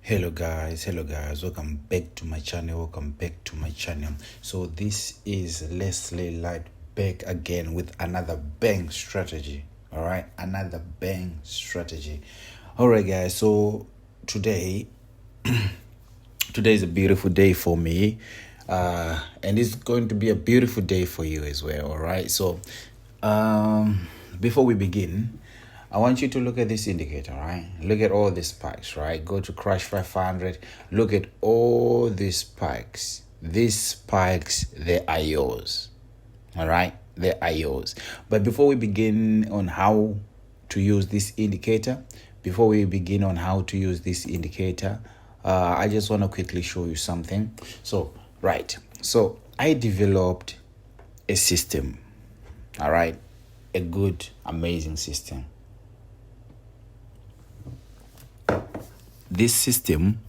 Hello guys, welcome back to my channel. So this is Leslie Light back again with another bang strategy. All right, another bang strategy. All right guys, so today is a beautiful day for me, and it's going to be a beautiful day for you as well. All right, so before we begin, I want you to look at this indicator, right? Look at all these spikes, right? Go to crash 500. Look at all these spikes. These spikes, they are yours. All right? They are yours. But before we begin on how to use this indicator, I just want to quickly show you something. So I developed a system, all right? A good, amazing system. This system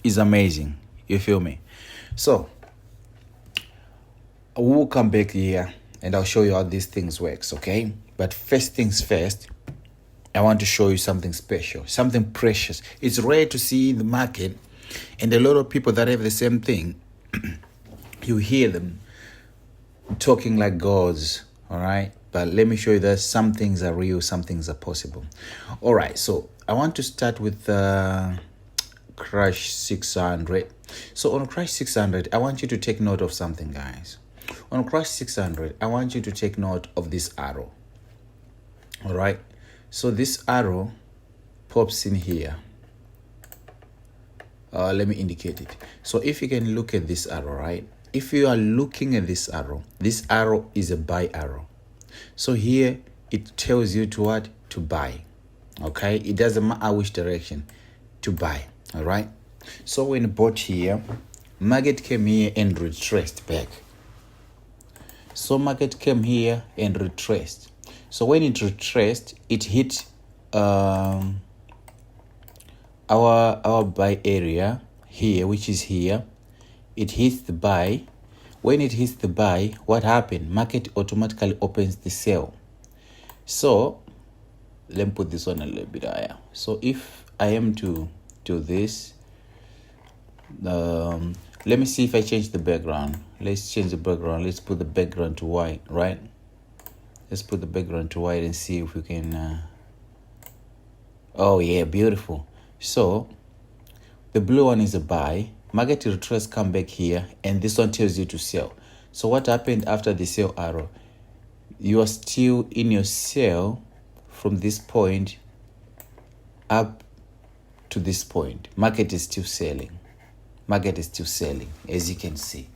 is amazing. You feel me? So we'll come back here and I'll show you how these things works, okay? But first things first, I want to show you something special, something precious. It's rare to see in the market, and a lot of people that have the same thing, you hear them talking like gods, all right? But let me show you that some things are real, some things are possible. All right, so I want to start with crash 600. So on crash 600, I want you to take note of something, guys. On crash 600, I want you to take note of this arrow. All right, so this arrow pops in here. Let me indicate it. So if you can look at this arrow, right? If you are looking at this arrow is a buy arrow. So here it tells you to what? To buy. Okay, it doesn't matter which direction, to buy. All right, so when bought here, market came here and retraced back. So market came here and retraced. So when it retraced, it hit our buy area here, which is here. It hits the buy. When it hits the buy, what happened? Market automatically opens the sell. So let me put this on a little bit higher. So if I am to do this, let me see if I change the background. Let's change the background. Let's put the background to white, right? Let's put the background to white and see if we can. Oh yeah, beautiful. So the blue one is a buy. Market retrace, come back here, and this one tells you to sell. So what happened after the sell arrow? You are still in your sell from this point up to this point. Market is still selling, as you can see.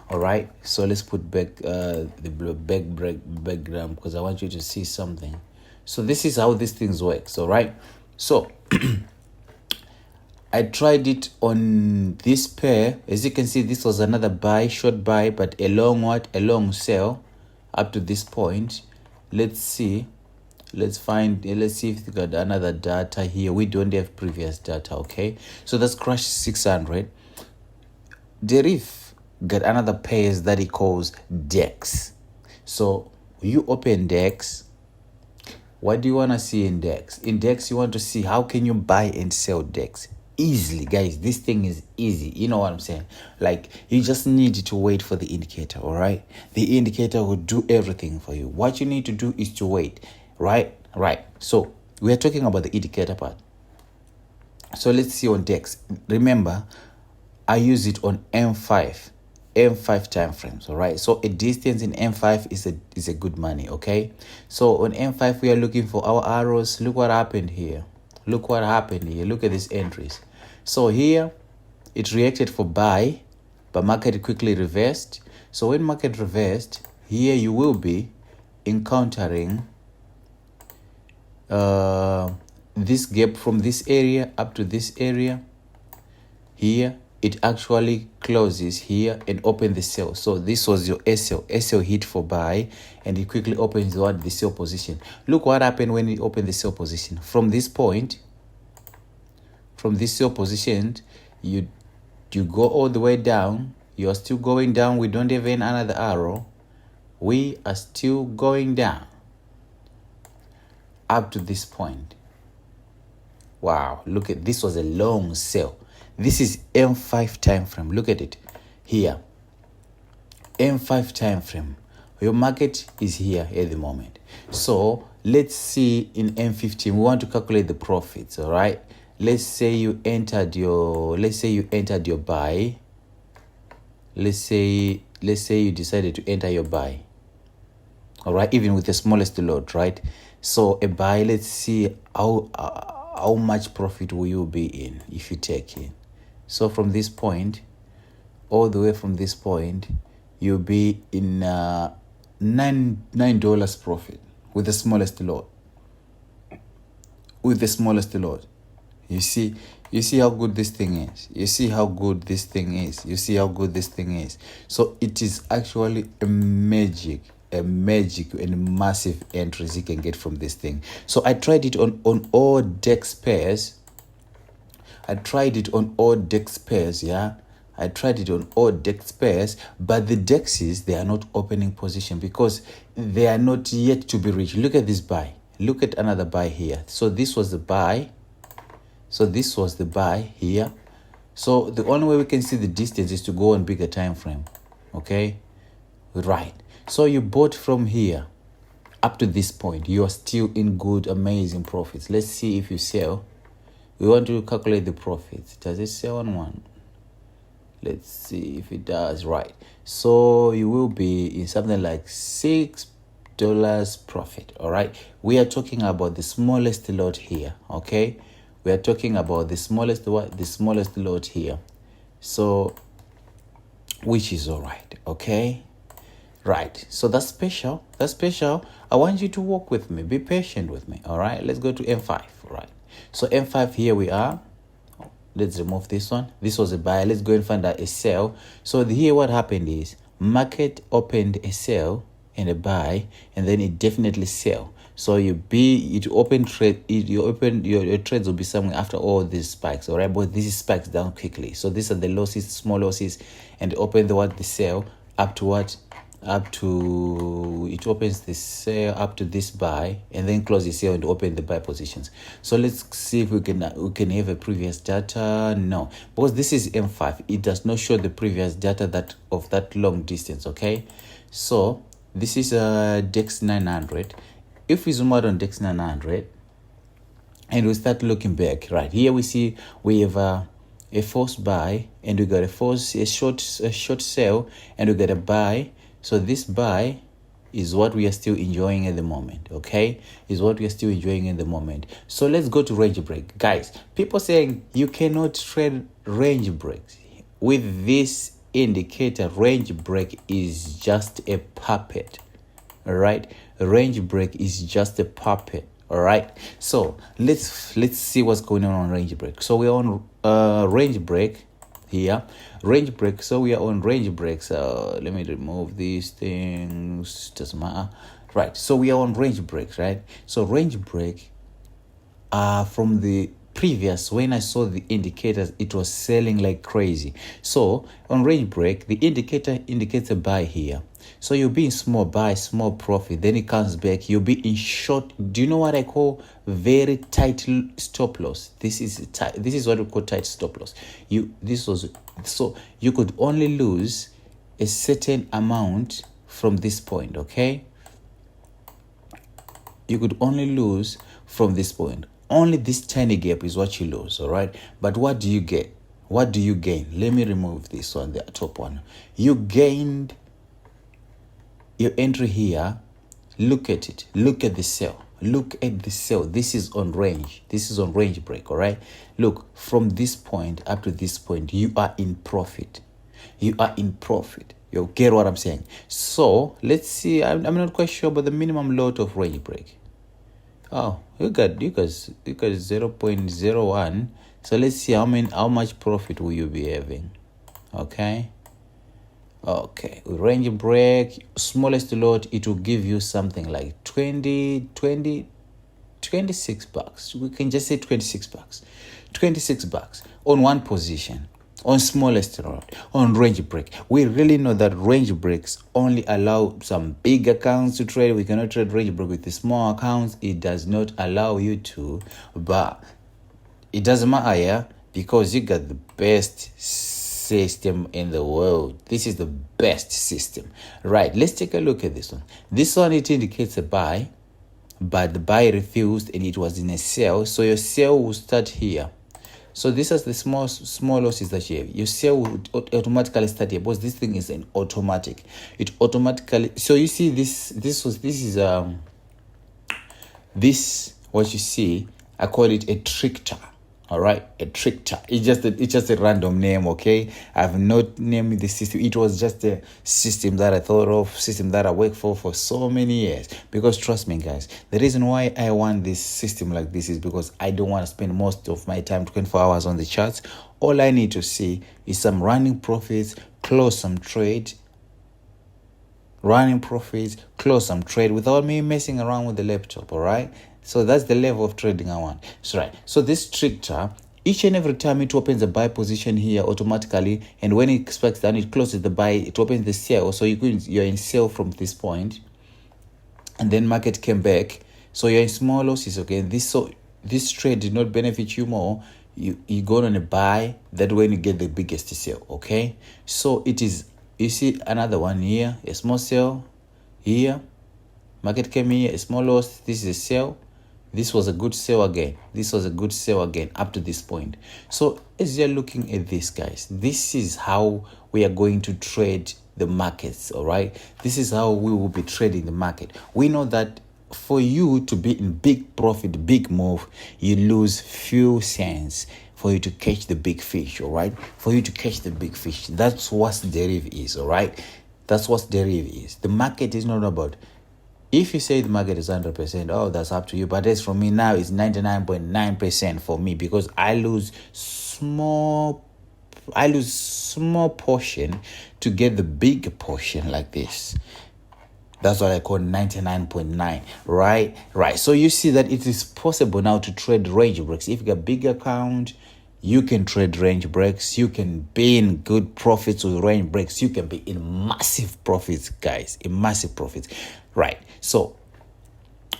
All right, so let's put back the background because I want you to see something. So this is how these things work. All right, so I tried it on this pair. As you can see, this was another buy, short buy, but a long sell up to this point. Let's see. Let's see if we got another data here. We don't have previous data, okay? So that's crash 600. Derif got another pairs that he calls DEX. So you open DEX. What do you want to see in DEX? In DEX, you want to see how can you buy and sell DEX easily, guys. This thing is easy. You know what I'm saying? Like, you just need to wait for the indicator, all right? The indicator will do everything for you. What you need to do is to wait. Right. So we are talking about the indicator part. So let's see on DEX. Remember, I use it on M5 time frames. All right. So a distance in M5 is a good money. Okay. So on M5 we are looking for our arrows. Look what happened here. Look at these entries. So here it reacted for buy, but market quickly reversed. So when market reversed, here you will be encountering this gap from this area up to this area. Here it actually closes here and open the sell. So this was your SL hit for buy, and it quickly opens the sell position. Look what happened when it opened the sell position. From this point, from this sell position, you go all the way down. You are still going down. We don't have another arrow. We are still going down up to this point. Wow, look at this, was a long sell. This is M5 time frame. Look at it here. M5 time frame. Your market is here at the moment. So let's see in M15. We want to calculate the profits. All right. Let's say you entered your buy. Let's say you decided to enter your buy. All right, even with the smallest lot, right? So a buy, let's see how much profit will you be in if you take it. So from this point, all the way from this point, you'll be in $9 profit with the smallest lot. With the smallest lot. You see how good this thing is. You see how good this thing is. So it is actually a magic and massive entries you can get from this thing. So I tried it on all DEX pairs. Yeah. I tried it on all DEX pairs, but the DEXs, they are not opening position because they are not yet to be reached. Look at this buy. Look at another buy here. So this was the buy. Here. So the only way we can see the distance is to go on bigger time frame. Okay? Right. So you bought from here up to this point. You are still in good, amazing profits. Let's see if you sell. We want to calculate the profits. Does it sell on one? Let's see if it does. Right. So you will be in something like $6 profit. All right. We are talking about the smallest lot here. Okay. We are talking about the smallest lot here. So, which is all right. Okay. Right. So that's special. I want you to work with me. Be patient with me. All right. Let's go to M5. Right. So M5, here we are. Let's remove this one. This was a buy. Let's go and find out a sell. So here what happened is market opened a sell and a buy, and then it definitely sell. So your trades will be somewhere after all these spikes. All right, but these spikes down quickly. So these are the losses, small losses, and open the sell up to it opens the sell up to this buy, and then close the sell and open the buy positions. So let's see if we can have a previous data. No, because this is M5, it does not show the previous data of that long distance. Okay, so this is DEX 900. If we zoom out on DEX 900 and we start looking back, right here we see we have a false buy, and we got a short sell, and we got a buy. So this buy is what we are still enjoying at the moment. Okay, So let's go to range break, guys. People saying you cannot trade range breaks with this indicator. Range break is just a puppet. All right, range break is just a puppet. All right, so let's see what's going on range break. So we're on range break here. Range break. So we are on range breaks. Let me remove these things. Doesn't matter. Right. So we are on range breaks, right? So range break. From the previous, when I saw the indicators, it was selling like crazy. So on range break, the indicator indicates a buy here. So you'll be in small buy, small profit. Then it comes back. You'll be in short. Do you know what I call very tight stop loss? This is tight. This is what we call tight stop loss. So you could only lose a certain amount from this point. Okay. You could only lose from this point. Only this tiny gap is what you lose. All right. But what do you get? What do you gain? Let me remove this one, the top one. You gained your entry here. Look at it. Look at the sell. This is on range. This is on range break. All right. Look, from this point up to this point, you are in profit. You get what I'm saying? So let's see. I'm not quite sure about the minimum lot of range break. Oh, you got 0.01. So let's see how much profit will you be having. Okay, range break, smallest lot, it will give you something like 26 bucks. We can just say 26 bucks on one position, on smallest lot, on range break. We really know that range breaks only allow some big accounts to trade. We cannot trade range break with the small accounts. It does not allow you to, but it doesn't matter, yeah, because you got the best system in the world. This is the best system, right? Let's take a look at this one. This one, it indicates a buy, but the buy refused and it was in a sell. So your sell will start here. So this is the small losses that you have. Your sell will automatically start here because this thing is an automatic. It automatically. So you see this what you see, I call it a trickter. All right, a trickter. It's just a random name, okay? I've not named the system. It was just a system that I thought of, system that I worked for so many years. Because trust me, guys, the reason why I want this system like this is because I don't want to spend most of my time 24 hours on the charts. All I need to see is some running profits, close some trade, running profits, close some trade without me messing around with the laptop. All right, so that's the level of trading I want. So right, so this trickster, each and every time it opens a buy position here automatically, and when it expects that it closes the buy, it opens the sell. So you're in sell from this point, and then market came back, so you're in small losses. Okay, this trade did not benefit you more. You go on a buy, that when you get the biggest sell. Okay, so it is. You see another one here, a small sell here, market came here, a small loss, this is a sell, this was a good sell again, this was a good sell again up to this point. So as you're looking at this, guys, this is how we are going to trade the markets. All right, this is how we will be trading the market. We know that for you to be in big profit, big move, you lose few cents for you to catch the big fish. All right, for you to catch the big fish, that's what derivative is. All right, that's what derivative is. The market is not about, if you say the market is 100%, oh, that's up to you, but as for me now, it's 99.9% for me, because I lose small portion to get the big portion like this. That's what I call 99.9. Right. So you see that it is possible now to trade range breaks. If you got big account, you can trade range breaks. You can be in good profits with range breaks. You can be in massive profits, guys. In massive profits. Right. So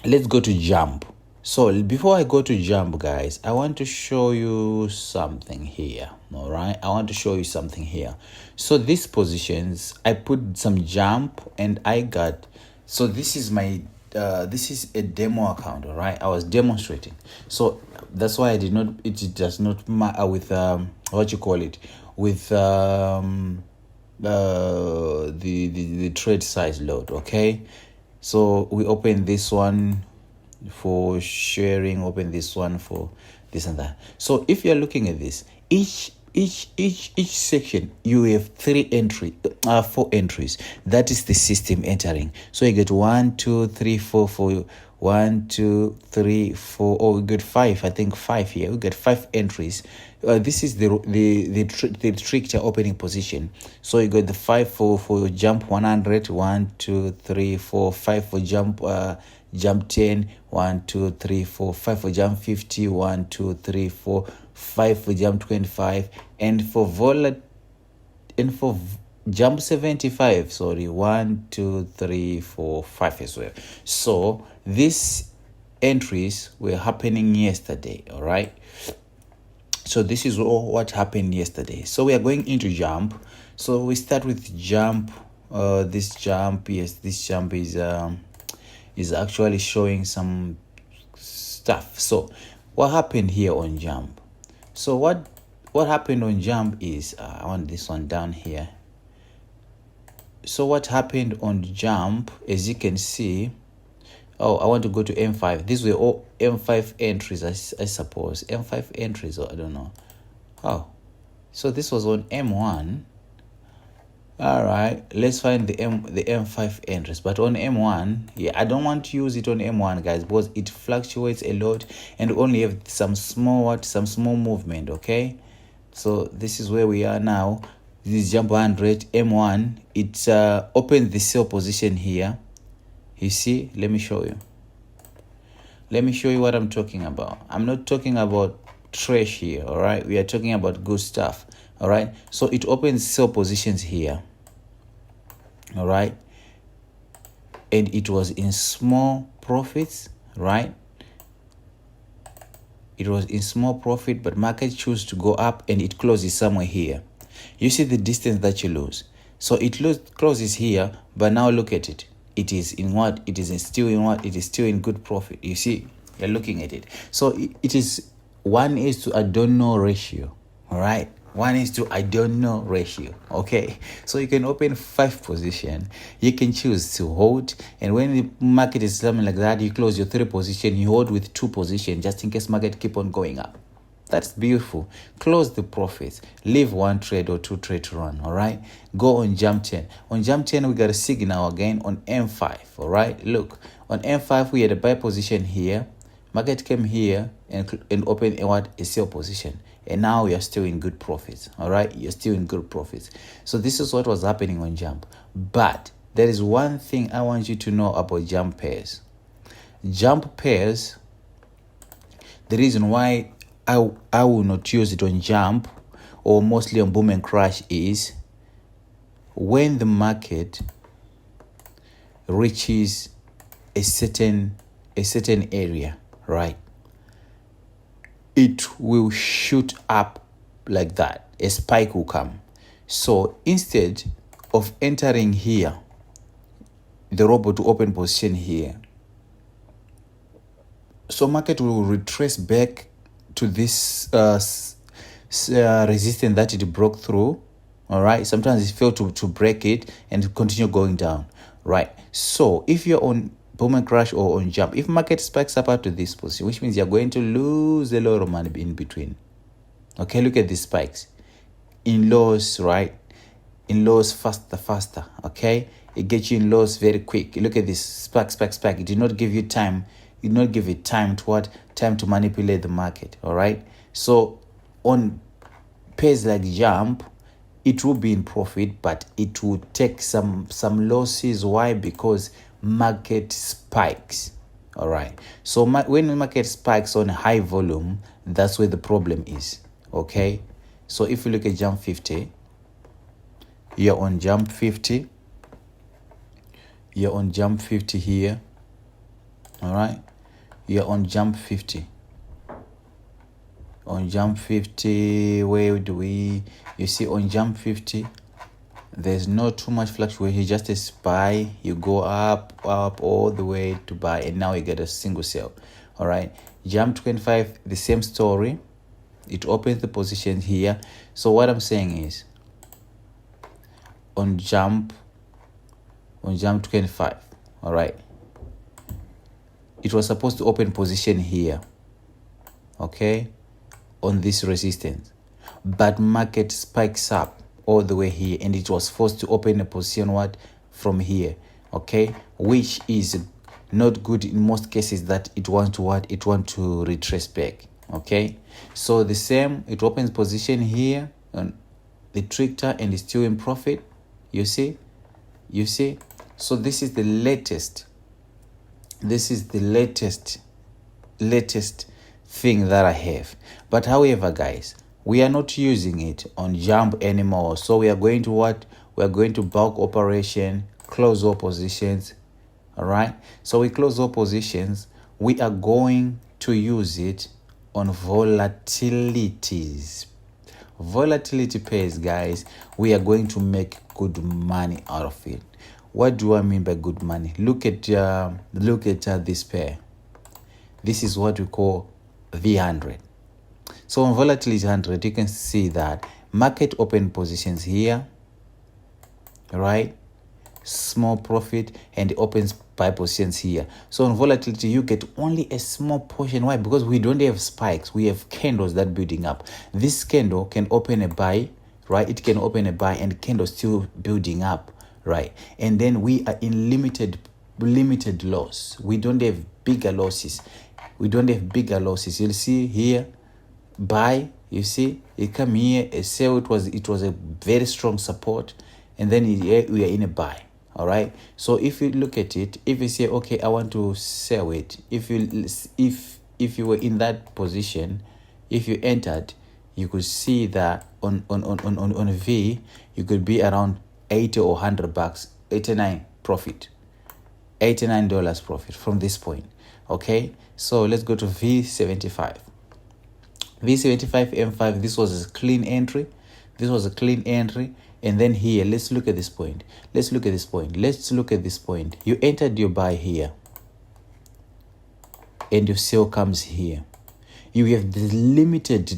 let's go to jump. So before I go to jump, guys, I want to show you something here. All right, I want to show you something here. So these positions, I put some jump and I got, so this is my this is a demo account. All right, I was demonstrating, so that's why it does not matter with what you call it, with the trade size load. Okay, so we open this one for sharing, open this one for this and that. So if you're looking at this, each section, you have 4 entries. That is the system entering. So you get 1 2 3 4 for 1 2 3 4. Oh, we get 5. I think 5 here. We get 5 entries. This is the trickster opening position. So you got the 5 for jump 100, 1 2 3 4 5 for jump 10, 1 2 3 4 5 for jump 50, 1 2 3 4 5 for jump 25, and for jump 75, sorry, 1 2 3 4 5 as well. So these entries were happening yesterday. All right, so this is all what happened yesterday. So we are going into jump. So we start with jump. This jump, yes, this jump is actually showing some stuff. So what happened here on jump? So what happened on jump is I want this one down here. So what happened on jump, as you can see, oh, I want to go to M5. These were all M5 entries, I suppose. M5 entries, or I don't know. Oh, so this was on M1. All right, let's find the M5 entries. But on M1, yeah, I don't want to use it on M1, guys, because it fluctuates a lot and only have some small movement. Okay, so this is where we are now. This jump 100 M1. It's opened the sell position here. You see, let me show you what I'm talking about. I'm not talking about trash here. All right, we are talking about good stuff. All right, so it opens sell positions here. All right, and it was in small profits, right? it was in small profit, but market chose to go up and it closes somewhere here. You see the distance that you lose. So it closes here, but now look at it. It is in what? It is still in what? It is still in good profit. You see, you're looking at it. So it is 1 to I don't know ratio. All right. 1 to I don't know ratio. Okay. So you can open 5 position. You can choose to hold. And when the market is something like that, you close your 3 position. You hold with 2 position just in case market keep on going up. That's beautiful. Close the profits. Leave 1 trade or 2 trade to run. All right. Go on jump 10. On jump 10, we got a signal again on M5. All right. Look, on M5, we had a buy position here. Market came here and opened a sell position. And now we are still in good profits. All right. You're still in good profits. So this is what was happening on jump. But there is one thing I want you to know about jump pairs. Jump pairs, the reason why I will not use it on jump or mostly on boom and crash is when the market reaches a certain area, right? It will shoot up like that. A spike will come. So instead of entering here, the robot will open position here. So market will retrace back to this resistance that it broke through. All right. Sometimes it failed to break it and continue going down. Right. So if you're on boom and crash or on jump, if market spikes up to this position, which means you're going to lose a lot of money in between. Okay. Look at these spikes in lows, right? In lows faster. Okay. It gets you in lows very quick. Look at this spike. It did not give you time. It did not give it time to what? Time to manipulate the market. All right. So on pairs like jump, it will be in profit, but it will take some losses. Why? Because market spikes. All right. So when the market spikes on high volume, that's where the problem is. Okay. So if you look at jump 50, you're on jump 50. You're on jump 50 here. All right. You're on jump 50. On jump 50, where do we? You see on jump 50, there's not too much fluctuation. Just a buy. You go up all the way to buy, and now you get a single sell. All right. Jump 25, the same story. It opens the position here. So what I'm saying is, on jump 25, all right, it was supposed to open position here, okay, on this resistance, but market spikes up all the way here, and it was forced to open a position from here, okay, which is not good in most cases. That it wants to retrace back. Okay, so the same, it opens position here on the trickster and is still in profit. You see. So this is the latest thing that I have. But however, guys, we are not using it on jump anymore. So we are going to we are going to bulk operation, close all positions. All right. So we close all positions. We are going to use it on volatilities. Volatility pairs, guys. We are going to make good money out of it. What do I mean by good money? Look at this pair. This is what we call V100. So on volatility 100, you can see that market open positions here, right? Small profit, and opens buy positions here. So on volatility, you get only a small portion. Why? Because we don't have spikes. We have candles that building up. This candle can open a buy, right? It can open a buy and candle still building up, right? And then we are in limited loss. We don't have bigger losses. You'll see here, buy. You see, it come here, a sell. It was a very strong support, and then we are in a buy. All right. So if you look at it, if you say, okay, I want to sell it, if you were in that position, if you entered, you could see that on V, you could be around $80 or $100, $89 profit, $89 profit from this point. Okay. So let's go to V75. This MT5 M5, this was a clean entry. This was a clean entry. And then here, let's look at this point. Let's look at this point. Let's look at this point. You entered your buy here. And your sell comes here. You have this limited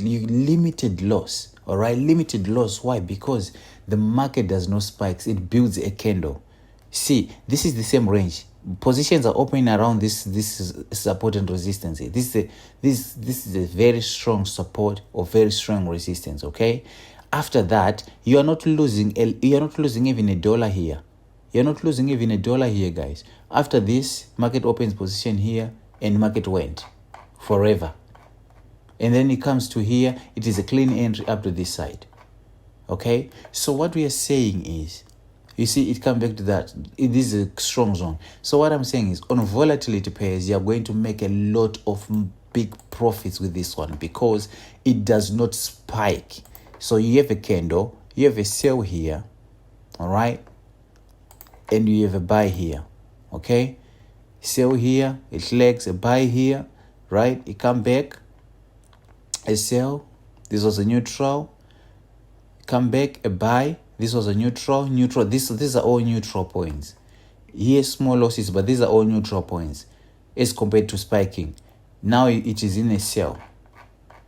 loss. All right, limited loss. Why? Because the market does not spikes. It builds a candle. See, this is the same range. Positions are opening around this is support and resistance. This is a very strong support or very strong resistance. Okay. After that, you are not losing even a dollar here. You're not losing even a dollar here, guys. After this, market opens position here and market went forever. And then it comes to here, it is a clean entry up to this side. Okay? So what we are saying is, you see, it comes back to that. It is a strong zone. So what I'm saying is, on volatility pairs, you are going to make a lot of big profits with this one because it does not spike. So you have a candle, you have a sell here, all right? And you have a buy here, okay? Sell here, it legs, a buy here, right? It come back, a sell, this was a neutral, come back, a buy, this was a neutral, these are all neutral points. Here small losses, but these are all neutral points as compared to spiking. Now it is in a sell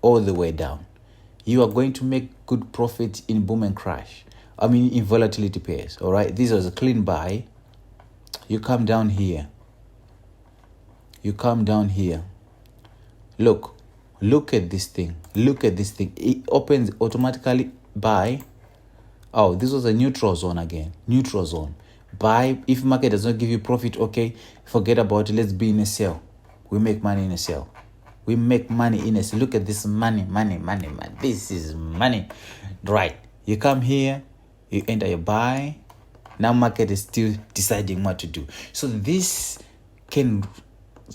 all the way down. You are going to make good profit in boom and crash. I mean, in volatility pairs, all right? This was a clean buy. You come down here. You come down here. Look at this thing. Look at this thing. It opens automatically buy. Oh, this was a neutral zone again. Neutral zone. Buy. If market does not give you profit, okay, forget about it. Let's be in a sell. We make money in a sell. We make money in a sell. Look at this money. This is money. Right. You come here. You enter your buy. Now market is still deciding what to do. So this can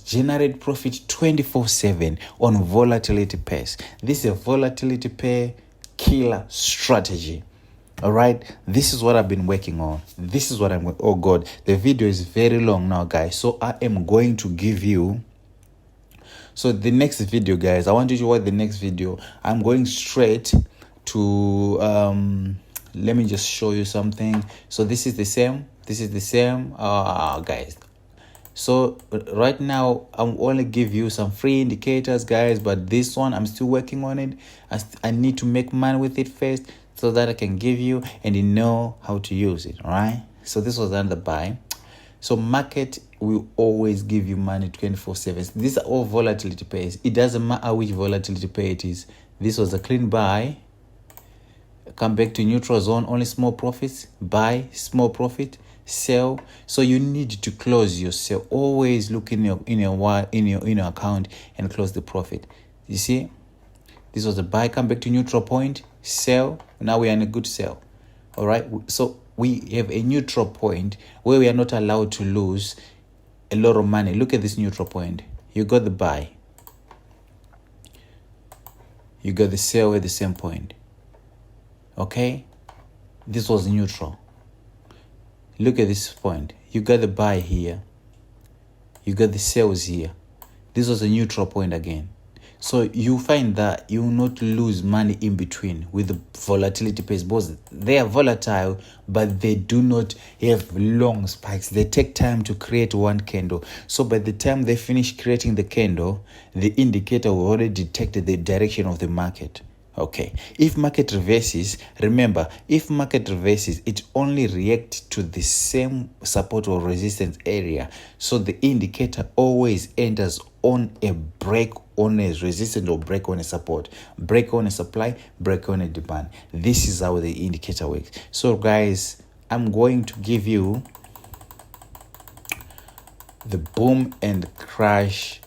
generate profit 24/7 on volatility pairs. This is a volatility pair killer strategy. All right, this is what I've been working on. This is what oh god, the video is very long now, guys, so I am going to give you the next video, guys. I want you to watch the next video. I'm going straight to let me just show you something. So this is the same guys. So right now I'm only give you some free indicators, guys, but this one I'm still working on it. I need to make money with it first so that I can give you and you know how to use it. All right, so this was another buy. So market will always give you money 24/7. These are all volatility pairs. It doesn't matter which volatility pair it is. This was a clean buy. Come back to neutral zone, only small profits. Buy, small profit. Sell. So you need to close your sell. Always look in your account and close the profit. You see, this was a buy. Come back to neutral point. Sell. Now we are in a good sell. All right. So we have a neutral point where we are not allowed to lose a lot of money. Look at this neutral point. You got the buy. You got the sell at the same point. Okay. This was neutral. Look at this point. You got the buy here. You got the sales here. This was a neutral point again. So you find that you will not lose money in between with the volatility pairs because they are volatile, but they do not have long spikes. They take time to create one candle. So by the time they finish creating the candle, the indicator will already detect the direction of the market. Okay, if market reverses, remember, if market reverses, it only reacts to the same support or resistance area. So the indicator always enters on a break on a resistance or break on a support, break on a supply, break on a demand. This is how the indicator works. So guys, I'm going to give you the boom and crash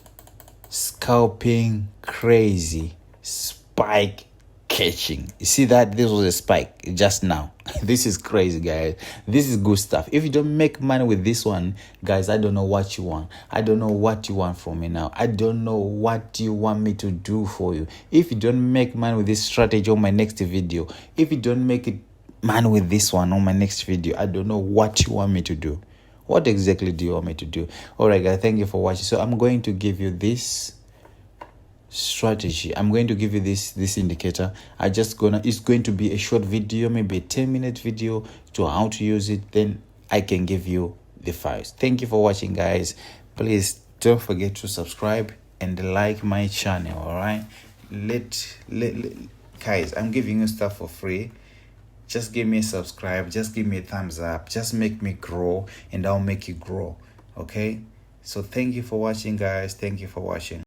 scalping crazy spike catching. You see that this was a spike just now. This is crazy, guys. This is good stuff. If you don't make money with this one, guys, I don't know what you want. I don't know what you want from me now. I don't know what you want me to do for you. If you don't make money with this strategy on my next video, if you don't make it money with this one on my next video, I don't know what you want me to do. What exactly do you want me to do? All right, guys, thank you for watching. So I'm going to give you this strategy. I'm going to give you this indicator. It's going to be a short video, maybe a 10-minute video to how to use it. Then I can give you the files. Thank you for watching, guys. Please don't forget to subscribe and like my channel. All right, guys, I'm giving you stuff for free. Just give me a subscribe, just give me a thumbs up, just make me grow, and I'll make you grow. Okay, so thank you for watching, guys. Thank you for watching.